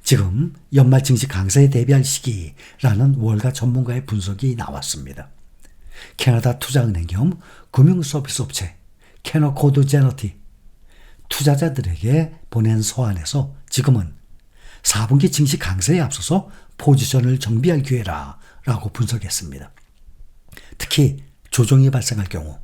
지금 연말 증시 강세에 대비할 시기라는 월가 전문가의 분석이 나왔습니다. 캐나다 투자은행 겸 금융서비스 업체 캐너코드 제너티 투자자들에게 보낸 서한에서 지금은 4분기 증시 강세에 앞서서 포지션을 정비할 기회라 라고 분석했습니다. 특히 조정이 발생할 경우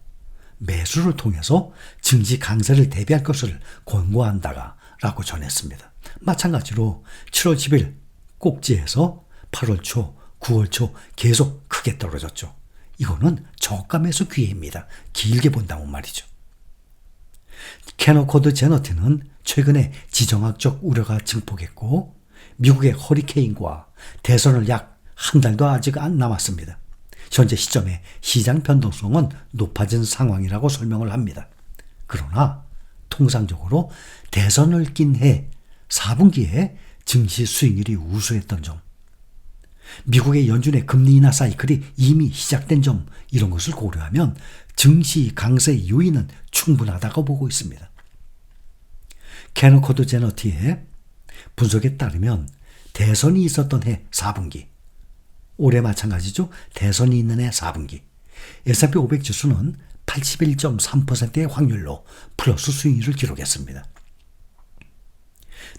매수를 통해서 증시 강세를 대비할 것을 권고한다가 라고 전했습니다. 마찬가지로 7월 10일 꼭지에서 8월 초, 9월 초 계속 크게 떨어졌죠. 이거는 저가 매수 기회입니다. 길게 본다고 말이죠. 캐너코드 제너티는 최근에 지정학적 우려가 증폭했고 미국의 허리케인과 대선을 약 한 달도 아직 안 남았습니다. 현재 시점에 시장 변동성은 높아진 상황이라고 설명을 합니다. 그러나 통상적으로 대선을 낀 해 4분기에 증시 수익률이 우수했던 점, 미국의 연준의 금리 인하 사이클이 이미 시작된 점 이런 것을 고려하면 증시 강세 요인은 충분하다고 보고 있습니다. 캐너코드 제너티의 분석에 따르면 대선이 있었던 해 4분기, 올해 마찬가지죠. 대선이 있는 해 4분기 S&P 500 지수는 81.3%의 확률로 플러스 수익률을 기록했습니다.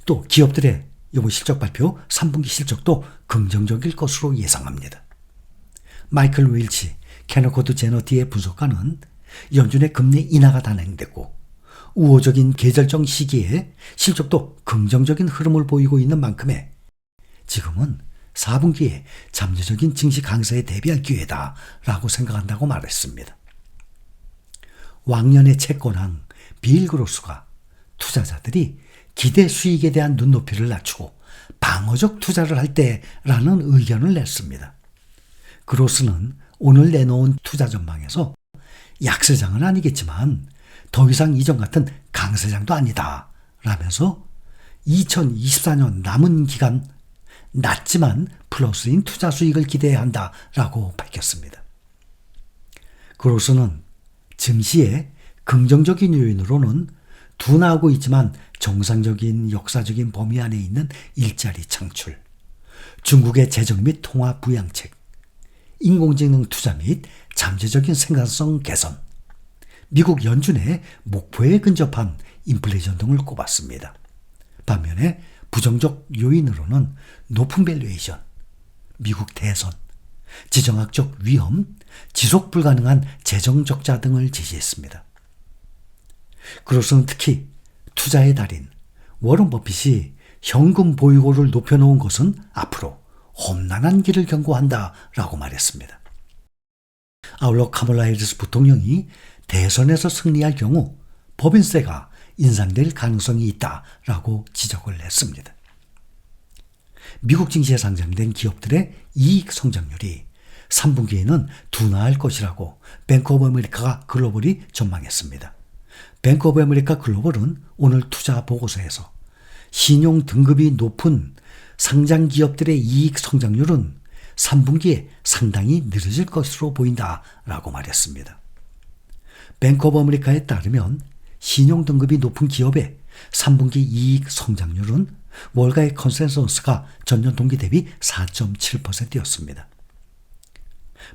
또 기업들의 이번 실적 발표 3분기 실적도 긍정적일 것으로 예상합니다. 마이클 윌치 캐너코드 제너티의 분석가는 연준의 금리 인하가 단행됐고 우호적인 계절적 시기에 실적도 긍정적인 흐름을 보이고 있는 만큼에 지금은 4분기에 잠재적인 증시 강세에 대비할 기회다라고 생각한다고 말했습니다. 왕년의 채권왕 빌 그로스가 투자자들이 기대 수익에 대한 눈높이를 낮추고 방어적 투자를 할 때라는 의견을 냈습니다. 그로스는 오늘 내놓은 투자 전망에서 약세장은 아니겠지만 더 이상 이전 같은 강세장도 아니다 라면서 2024년 남은 기간 낮지만 플러스인 투자 수익을 기대해야 한다라고 밝혔습니다. 그로스는 증시의 긍정적인 요인으로는 둔화하고 있지만 정상적인 역사적인 범위 안에 있는 일자리 창출, 중국의 재정 및 통화 부양책, 인공지능 투자 및 잠재적인 생산성 개선, 미국 연준의 목표에 근접한 인플레이션 등을 꼽았습니다. 반면에 부정적 요인으로는 높은 밸류에이션, 미국 대선, 지정학적 위험, 지속 불가능한 재정 적자 등을 제시했습니다. 그로서는 특히 투자의 달인 워런 버핏이 현금 보유고를 높여놓은 것은 앞으로 험난한 길을 경고한다라고 말했습니다. 아울러 카멀라 해리스 부통령이 대선에서 승리할 경우 법인세가 인상될 가능성이 있다라고 지적을 했습니다. 미국 증시에 상장된 기업들의 이익 성장률이 3분기에는 둔화할 것이라고 뱅크 오브 아메리카 글로벌이 전망했습니다. 뱅크 오브 아메리카 글로벌은 오늘 투자 보고서에서 신용 등급이 높은 상장 기업들의 이익 성장률은 3분기에 상당히 느려질 것으로 보인다라고 말했습니다. 뱅크 오브 아메리카에 따르면 신용 등급이 높은 기업의 3분기 이익 성장률은 월가의 컨센서스가 전년 동기 대비 4.7%였습니다.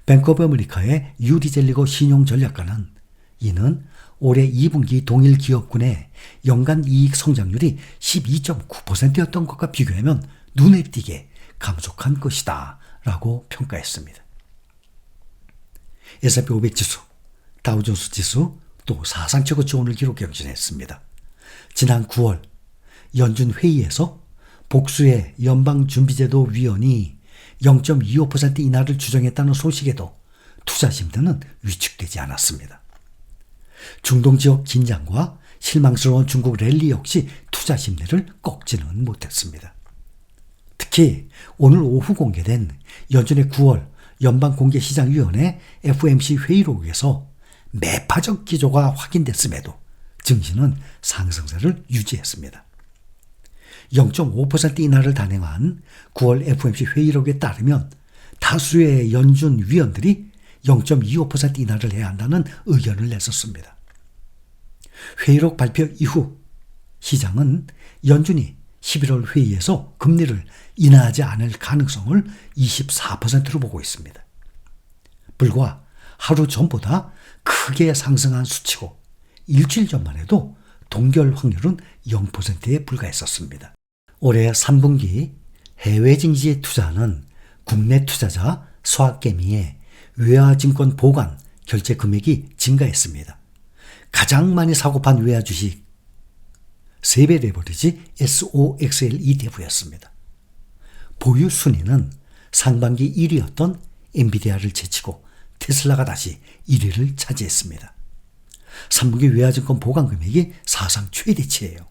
뱅크 오브 아메리카의 유리 젤리고 신용 전략가는 이는 올해 2분기 동일 기업군의 연간 이익 성장률이 12.9%였던 것과 비교하면 눈에 띄게 감속한 것이다 라고 평가했습니다. S&P 500 지수, 다우존스 지수 또 사상 최고치 오늘 기록 경신했습니다. 지난 9월 연준 회의에서 복수의 연방준비제도 위원이 0.25% 인하를 추정했다는 소식에도 투자 심리는 위축되지 않았습니다. 중동 지역 긴장과 실망스러운 중국 랠리 역시 투자 심리를 꺾지는 못했습니다. 특히 오늘 오후 공개된 연준의 9월 연방공개시장위원회 FOMC 회의록에서 매파적 기조가 확인됐음에도 증시는 상승세를 유지했습니다. 0.5% 인하를 단행한 9월 FOMC 회의록에 따르면 다수의 연준 위원들이 0.25% 인하를 해야 한다는 의견을 냈었습니다. 회의록 발표 이후 시장은 연준이 11월 회의에서 금리를 인하하지 않을 가능성을 24%로 보고 있습니다. 불과 하루 전보다 크게 상승한 수치고 일주일 전만 해도 동결 확률은 0%에 불과했었습니다. 올해 3분기 해외 증시에 투자하는 국내 투자자 소확개미의 외화증권 보관 결제 금액이 증가했습니다. 가장 많이 사고 판 외화 주식 3배 레버리지 SOXL ETF였습니다. 보유 순위는 상반기 1위였던 엔비디아를 제치고 테슬라가 다시 1위를 차지했습니다. 3분기 외화증권 보관 금액이 사상 최대치예요.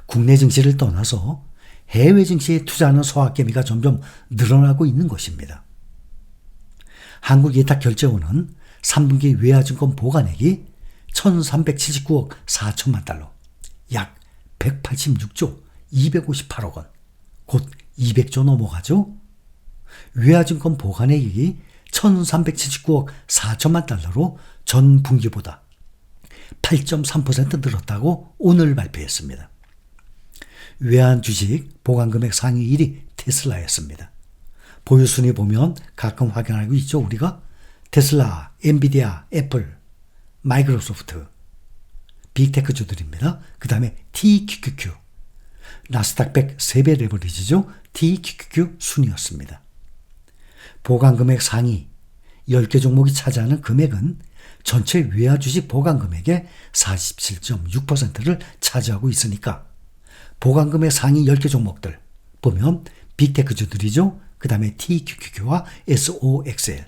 국내 증시를 떠나서 해외 증시에 투자하는 소확개미가 점점 늘어나고 있는 것입니다. 한국예탁결제원은 3분기 외화증권 보관액이 1379억 4천만 달러, 약 186조 258억 원, 곧 200조 넘어가죠. 외화증권 보관액이 1379억 4천만 달러로 전 분기보다 8.3% 늘었다고 오늘 발표했습니다. 외환 주식 보관금액 상위 1위 테슬라였습니다. 보유순위 보면 가끔 확인하고 있죠. 우리가 테슬라, 엔비디아, 애플, 마이크로소프트, 빅테크주들입니다. 그 다음에 TQQQ, 나스닥 100 3배 레버리지죠. TQQQ 순이었습니다. 보관금액 상위 10개 종목이 차지하는 금액은 전체 외화주식 보관금액의 47.6%를 차지하고 있으니까 보관금액 상위 10개 종목들 보면 빅테크주들이죠. 그 다음에 TQQQ와 SOXL,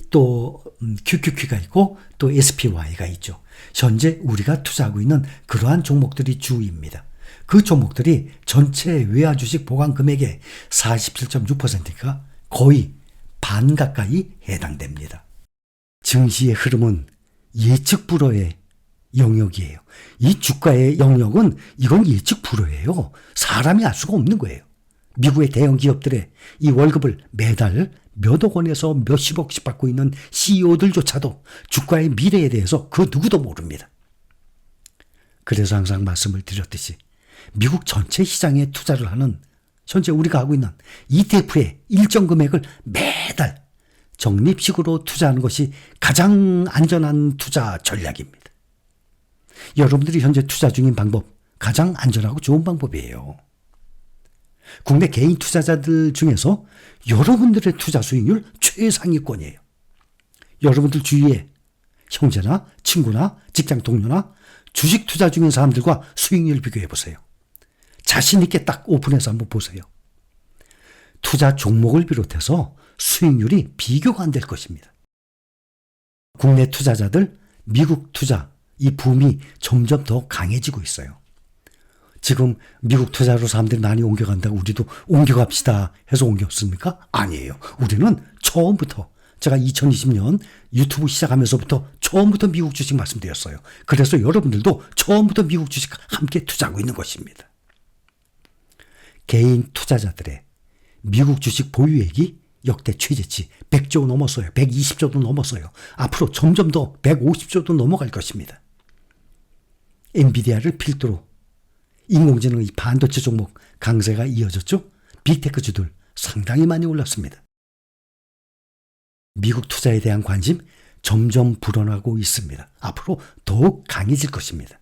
또 QQQ가 있고 또 SPY가 있죠. 현재 우리가 투자하고 있는 그러한 종목들이 주입니다. 그 종목들이 전체 외화주식 보관금액의 47.6%가 거의 반 가까이 해당됩니다. 증시의 흐름은 예측 불허의 영역이에요. 이 주가의 영역은 이건 예측 불허예요. 사람이 알 수가 없는 거예요. 미국의 대형 기업들의 이 월급을 매달 몇억 원에서 몇십억씩 받고 있는 CEO들조차도 주가의 미래에 대해서 그 누구도 모릅니다. 그래서 항상 말씀을 드렸듯이 미국 전체 시장에 투자를 하는 현재 우리가 하고 있는 ETF의 일정 금액을 매달 적립식으로 투자하는 것이 가장 안전한 투자 전략입니다. 여러분들이 현재 투자 중인 방법, 가장 안전하고 좋은 방법이에요. 국내 개인 투자자들 중에서 여러분들의 투자 수익률 최상위권이에요. 여러분들 주위에 형제나 친구나 직장 동료나 주식 투자 중인 사람들과 수익률 비교해 보세요. 자신 있게 딱 오픈해서 한번 보세요. 투자 종목을 비롯해서 수익률이 비교가 안 될 것입니다. 국내 투자자들 미국 투자 이 붐이 점점 더 강해지고 있어요. 지금 미국 투자로 사람들이 많이 옮겨간다고 우리도 옮겨갑시다 해서 옮겼습니까? 아니에요. 우리는 처음부터 제가 2020년 유튜브 시작하면서부터 처음부터 미국 주식 말씀드렸어요. 그래서 여러분들도 처음부터 미국 주식 함께 투자하고 있는 것입니다. 개인 투자자들의 미국 주식 보유액이 역대 최저치 100조 넘었어요. 120조도 넘었어요. 앞으로 점점 더 150조도 넘어갈 것입니다. 엔비디아를 필두로 인공지능 이 반도체 종목 강세가 이어졌죠. 빅테크주들 상당히 많이 올랐습니다. 미국 투자에 대한 관심 점점 불어나고 있습니다. 앞으로 더욱 강해질 것입니다.